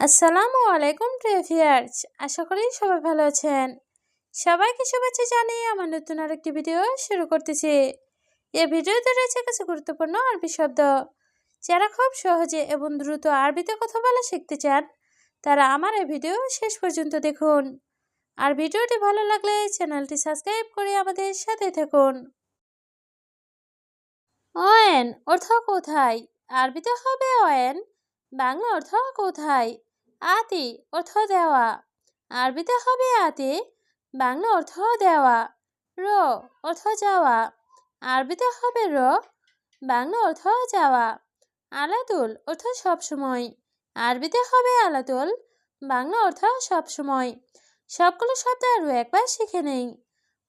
আসসালামু আলাইকুম প্রিয় ভিউয়ার্স, আশা করি সবাই ভালো আছেন। সবাইকে শুভেচ্ছা জানিয়ে আমার নতুন আরেকটি ভিডিও শুরু করতেছি। এই ভিডিওতে রয়েছে কিছু গুরুত্বপূর্ণ আরবি শব্দ। যারা খুব সহজে এবং দ্রুত আরবিতে কথা বলা শিখতে চান, তারা আমার এই ভিডিও শেষ পর্যন্ত দেখুন। আর ভিডিওটি ভালো লাগলে চ্যানেলটি সাবস্ক্রাইব করে আমাদের সাথে থাকুন। অয়েন অর্থ কোথায়? আরবিতে হবে অয়েন, বাংলা অর্থ কোথায়। আতি অর্থ দেওয়া, আরবিতে হবে আতি, বাংলা অর্থ দেওয়া। র অর্থ যাওয়া, আরবিতে হবে র, বাংলা অর্থ যাওয়া। আলাতুল অর্থ সবসময়, আরবিতে হবে আলাতুল, বাংলা অর্থ সবসময়। সবগুলো শব্দ আরও একবার শিখে নেই।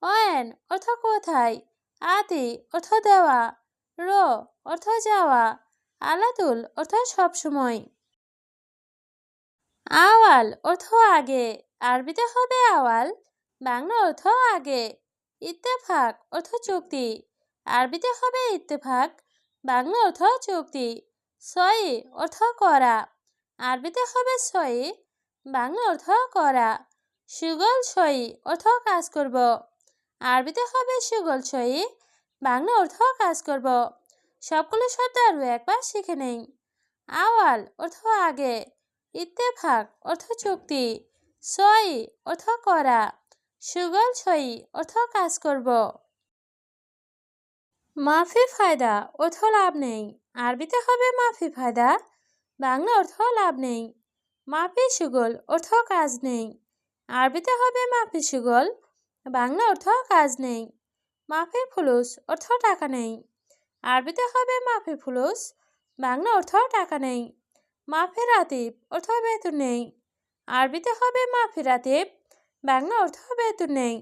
অয়েন অর্থ কোথায়, আতি অর্থ দেওয়া, র অর্থ যাওয়া, আলাতুল অর্থ সবসময়। আওয়াল অর্থ আগে, আরবিতে হবে আওয়াল, বাংলা অর্থ আগে। ইত্তেফাক অর্থ চুক্তি, আরবিতে হবে ইত্তেফাক, বাংলা অর্থ চুক্তি। সই অর্থ করা, আরবিতে হবে সই, বাংলা অর্থ করা। সুগল সই অর্থ কাজ করব, আরবিতে হবে সুগল সই, বাংলা অর্থ কাজ করব। সবগুলো শব্দ আরও একবার শিখে নেই। আওয়াল অর্থ আগে, ইত্তেফাক অর্থ চুক্তি, সই অর্থ করা, সুগল সই অর্থ কাজ করব। মাফি ফায়দা অর্থ লাভ নেই, আরবিতে হবে মাফি ফায়দা, বাংলা অর্থ লাভ নেই। মাফি সুগল অর্থ কাজ নেই, আরবিতে হবে মাফি সুগল, বাংলা অর্থ কাজ নেই। মাফি ফুলুস অর্থ টাকা নেই, আরবিতে হবে মাফি ফুলুস, বাংলা অর্থ টাকা নেই। মাফি রাতিব অর্থ বেতন নেই, আরবিতে হবে মাফি রাতিব, বাংলা অর্থ বেতন নেই।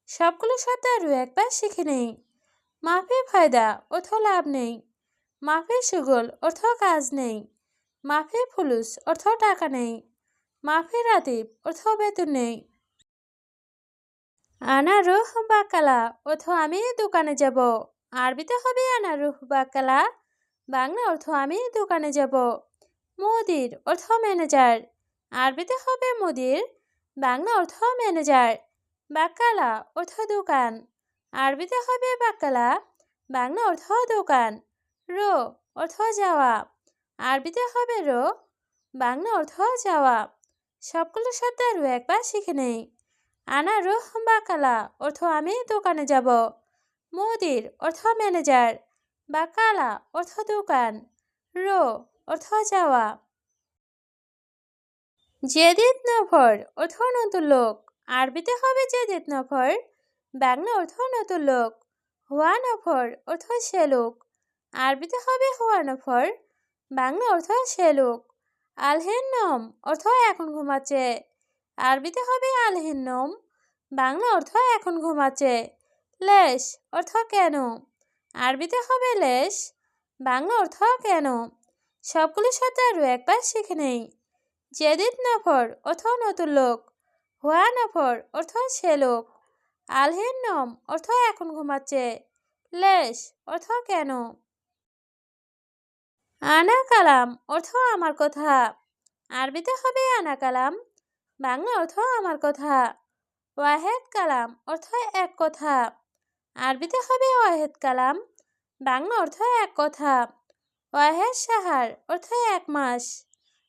সবগুলো শব্দ আরও একবার শিখে নেই। মাফি ফায়দা অর্থ লাভ নেই, মাফি সুগল অর্থ কাজ নেই, মাফি ফুলুস অর্থ টাকা নেই, মাফি রাতিব অর্থ বেতন নেই। আনা রুহ বাকালা অর্থ আমি দোকানে যাব, আরবিতে হবে আনা রুহ বাকালা, বাংলা অর্থ আমি দোকানে যাব। মুদির অর্থ ম্যানেজার, আরবিতে হবে মুদির, বাংলা অর্থ ম্যানেজার। বাকালা অর্থ দোকান, আরবিতে হবে বাকালা, বাংলা অর্থ দোকান। রো অর্থ যাওয়া, আরবিতে হবে রো, বাংলা অর্থ যাওয়া। সবগুলো শব্দ আরও একবার শিখে নেই। আনা রুহ বাকালা অর্থ আমি দোকানে যাব, মুদির অর্থ ম্যানেজার, বাকালা অর্থ দোকান, রো অর্থ যাওয়া। জেদিদ নফর অর্থ নতুন লোক, আরবিতে হবে জেদিদ নফর, বাংলা অর্থ নতুন লোক। হুয়া নফর অর্থ সে লোক, আরবিতে হবে হুয়া নফর, বাংলা অর্থ সে লোক। আলহেন নম অর্থ এখন ঘুমাচ্ছে, আরবিতে হবে আলহেন নম, বাংলা অর্থ এখন ঘুমাচ্ছে। লেশ অর্থ কেন, আরবিতে হবে লেশ, বাংলা অর্থ কেন। সবগুলো শব্দ আরও একবার শিখে নেই। জেদিদ নফর অর্থ নতুন লোক, হুয়া নফর অর্থ সে লোক, আলহেন নম অর্থ এখন ঘুমাচ্ছে, লেশ অর্থ কেন। আনা কালাম অর্থ আমার কথা, আরবিতে হবে আনা কালাম, বাংলা অর্থ আমার কথা। ওয়াহেদ কালাম অর্থ এক কথা, আরবিতে হবে ওয়াহেদ কালাম, বাংলা অর্থ এক কথা। ওয়াহেদ সাহার অর্থ এক মাস,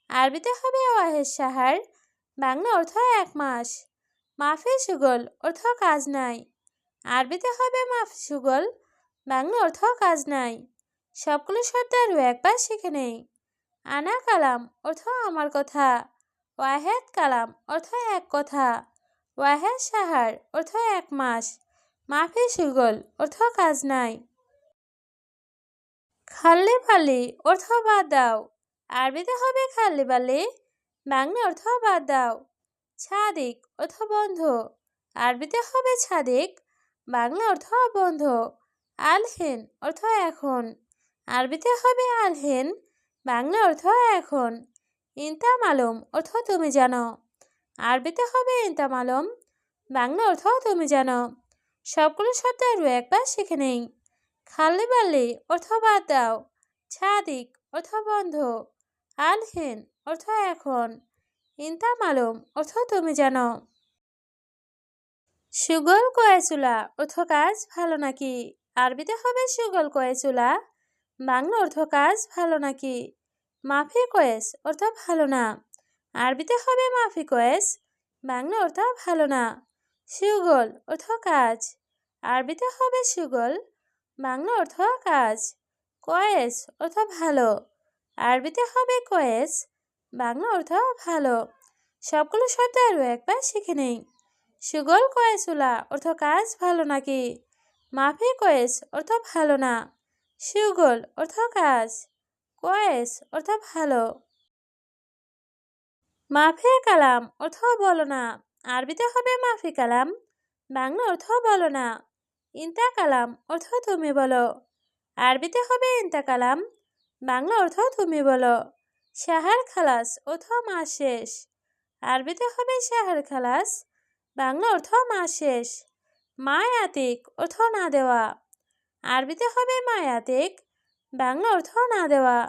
আরবিতে হবে ওয়াহেদ সাহার, বাংলা অর্থ এক মাস। মাফি সুগল অর্থ কাজ নাই, আরবিতে হবে মাফি সুগল, বাংলা অর্থ কাজ নাই। সবগুলো শব্দ আরও একবার শিখে নেই। আনা কালাম অর্থ আমার কথা, ওয়াহেদ কালাম অর্থ এক কথা, ওয়াহেদ সাহার অর্থ এক মাস, মাফি সুগল অর্থ কাজ নাই। খাল্লি বালি অর্থ বাদ দাও, আরবিতে হবে খাল্লি বালি, বাংলা অর্থ বাদ দাও। ছাদিক অর্থ বন্ধ, আরবিতে হবে ছাদিক, বাংলা অর্থ বন্ধ। আলহেন অর্থ এখন, আরবিতে হবে আলহেন, বাংলা অর্থ এখন। ইনতা মালুম অর্থ তুমি জানো, আরবিতে হবে ইনতা মালুম, বাংলা অর্থ তুমি জানো। সবগুলো শব্দ আরও একবার শিখে নেই। খাল্লি বাল্লি অর্থ বাদ দাও, ছাদিক অর্থ বন্ধ, আলহেন অর্থ এখন, ইনতা মালুম অর্থ তুমি জানো। সুগল কয়েসুলা অর্থ কাজ ভালো নাকি। আরবিতে হবে সুগল কয়েসুলা, বাংলা অর্থ কাজ ভালো নাকি। মাফি কয়েস অর্থ ভালো না, আরবিতে হবে মাফি কয়েস, বাংলা অর্থ ভালো না। সুগল অর্থ কাজ, আরবিতে হবে সুগল, বাংলা অর্থ কাজ। কয়েস অর্থ ভালো, আরবিতে হবে কয়েস, বাংলা অর্থ ভালো। সবগুলো শব্দ আরও একবার শিখে নেই। সুগল কয়েসুলা অর্থ কাজ ভালো নাকি। মাফি কয়েস অর্থ ভালো না, সুগল অর্থ কাজ, কয়েস অর্থ ভালো। মাফি কালাম অর্থ বলো না, আরবিতে হবে মাফি কালাম, বাংলা অর্থ বলো না। ইনতা কালাম অর্থ তুমি বলো, আরবিতে হবে ইনতা কালাম, বাংলা অর্থ তুমি বলো। শাহার খালাস অর্থ মাস শেষ, আরবিতে হবে শাহার খালাস, বাংলা অর্থ মাস শেষ। মায়াতিক অর্থ না দেওয়া, আরবিতে হবে মায়াতিক, বাংলা অর্থ না দেওয়া।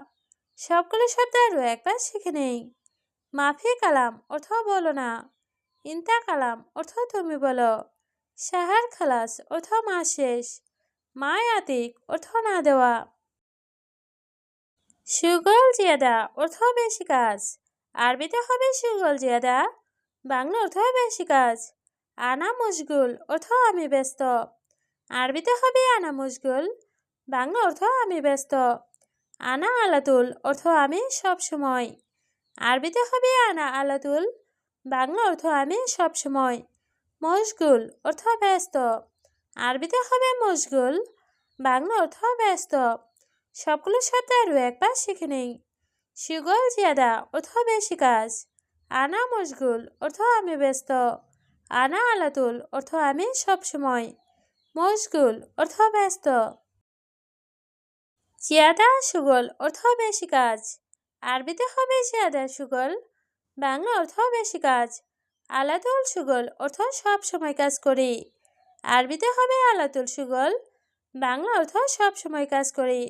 সবগুলো শব্দ আরও একবার শিখে নেই। মাফি কালাম অর্থ বলো না, ইনতা কালাম অর্থ তুমি বলো, শাহার খালাস অর্থ মাস শেষ, মায়াতিক অর্থ না দেওয়া। সুগল জিয়াদা অর্থ বেশি কাজ, আরবিতে হবে সুগল জিয়াদা, বাংলা অর্থ বেশি কাজ। আনা মুশগুল অর্থ আমি ব্যস্ত, আরবিতে হবে আনা মুশগুল, বাংলা অর্থ আমি ব্যস্ত। আনা আলাতুল অর্থ আমি সব সময়, আরবিতে হবে আনা আলাতুল, বাংলা অর্থ আমি সব সময়। মশগুল অর্থ ব্যস্ত, আরবিতে হবে মশগুল, বাংলা অর্থ ব্যস্ত। সবগুলো শব্দ আরও একবার শিখে নেই। সুগল জিয়াদা অর্থ বেশি কাজ, আনা মশগুল অর্থ আমি ব্যস্ত, আনা আলাতুল অর্থ আমি সব সময়, মশগুল অর্থ ব্যস্ত। জিয়াদা সুগল অর্থ বেশি কাজ, আরবিতে হবে জিয়াদা সুগল, বাংলা অর্থ বেশি কাজ। আলাতুল সুগল অর্থ সব সময় কাজ করি, আরবিতে হবে আলাতুল সুগল, বাংলা অর্থ সব সময় কাজ করি।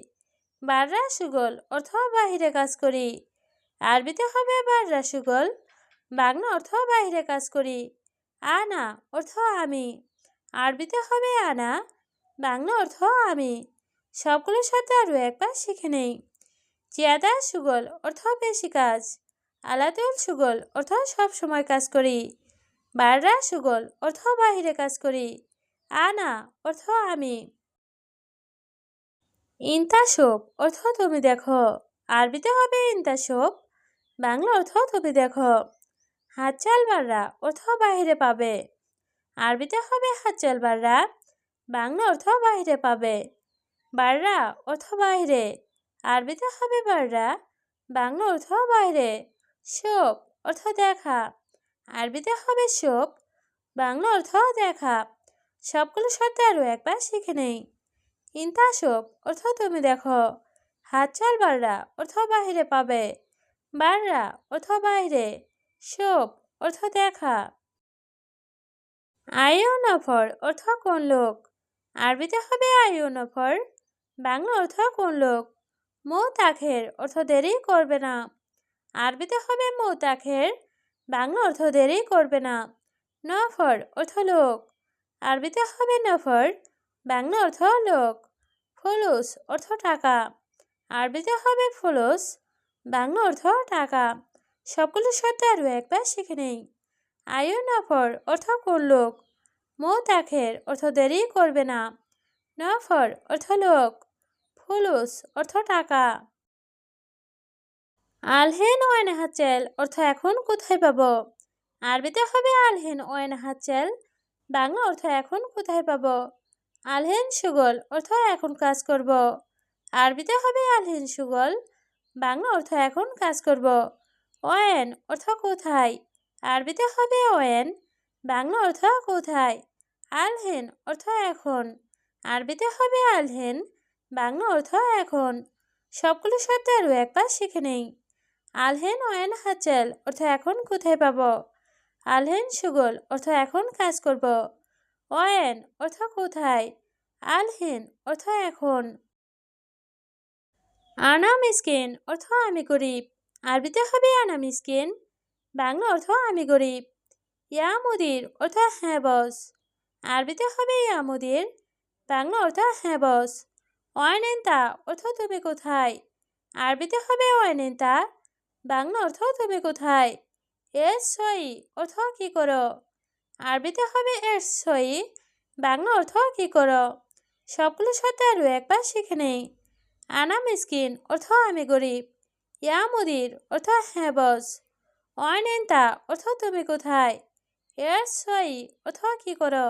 বাররা সুগল অর্থ বাহিরে কাজ করি, আরবিতে হবে বাররা সুগল, বাংলা অর্থ বাহিরে কাজ করি। আনা অর্থ আমি, আরবিতে হবে আনা, বাংলা অর্থ আমি। সবগুলো শব্দ আরও একবার শিখে নেই। জিয়াদা সুগল অর্থ বেশি কাজ, আলাতুল সুগল অর্থ সব সময় কাজ করি, বাররা সুগল অর্থ বাহিরে কাজ করি, আনা অর্থ আমি। ইনতাশোপ অর্থ তুমি দেখো, আরবিতে হবে ইনতাশোপ, বাংলা অর্থ তুমি দেখো। হাতচাল বাররা অর্থ বাহিরে পাবে, আরবিতে হবে হাতচাল বাররা, বাংলা অর্থ বাহিরে পাবে। বাররা অর্থ বাহিরে, আরবিতে হবে বাররা, বাংলা অর্থ বাইরে। শোপ অর্থ দেখা, আরবিতে হবে শোপ, বাংলা অর্থ দেখা। সবগুলো শব্দ আরও একবার শিখে নেই। ইনতাশোপ অর্থ তুমি দেখো, হাতচাল বাররা অর্থ বাহিরে পাবে, বাররা অর্থ বাইরে, শোপ অর্থ দেখা। আয়ু নফর অর্থ কোন লোক, আরবিতে হবে আয়ু নফর, বাংলা অর্থ কোন লোক। মৌতাখের অর্থ দেরি করবে না, আরবিতে হবে মৌতাখের, বাংলা অর্থ দেরি করবে না। নফর অর্থ লোক, আরবিতে হবে নফর, বাংলা অর্থ লোক। ফুলুস অর্থ টাকা, আরবিতে হবে ফুলুস, বাংলা অর্থ টাকা। সবগুলো শব্দ আরও একবার শিখে নেই। আয়ু নফর অর্থ কোন লোক, মৌতাখের অর্থ দেরি করবে না, নফর অর্থ লোক, ফুলুস অর্থ টাকা। আলহেন ওয়েন হাচেল অর্থ এখন কোথায় পাবো, আরবিতে হবে আলহেন ওয়েন হাচেল, বাংলা অর্থ এখন কোথায় পাবো। আলহেন সুগল অর্থ এখন কাজ করব, আরবিতে হবে আলহেন সুগল, বাংলা অর্থ এখন কাজ করব। ওয়েন অর্থ কোথায়, আরবিতে হবে ওয়েন, বাংলা অর্থ কোথায়। আলহেন অর্থ এখন, আরবিতে হবে আলহেন, বাংলা অর্থ এখন। সবগুলো শব্দ আরও একবার শিখে নেই। আলহেন ওয়েন হাচেল অর্থ এখন কোথায় পাবো, আলহেন সুগল অর্থ এখন কাজ করব, ওয়েন অর্থ কোথায়, আলহেন অর্থ এখন। আনা মিসকিন অর্থ আমি গরিব, আরবিতে হবে আনা মিসকিন, বাংলা অর্থ আমি গরিব। ইয়া মুদির অর্থ হ্যাঁ বস। আরবিতে হবে ইয়া মুদির, বাংলা অর্থ হ্যাঁ বস। ওয়াইনেন্তা অর্থ তুমি কোথায়? আরবিতে হবে ওয়াইনেন্তা, বাংলা অর্থ তুমি কোথায়? এস সই অর্থ কি করো? আরবিতে হবে এস সই, বাংলা অর্থ কি করো? সবগুলো শব্দ আরও একবার শিখে নেই। আনা মিসকিন অর্থ আমি গরিব। ইয়া মুদির অর্থ হ্যাঁ বস। ওয়াইনেন্তা অর্থ তুমি কোথায়? এস সই অর্থ কি করো?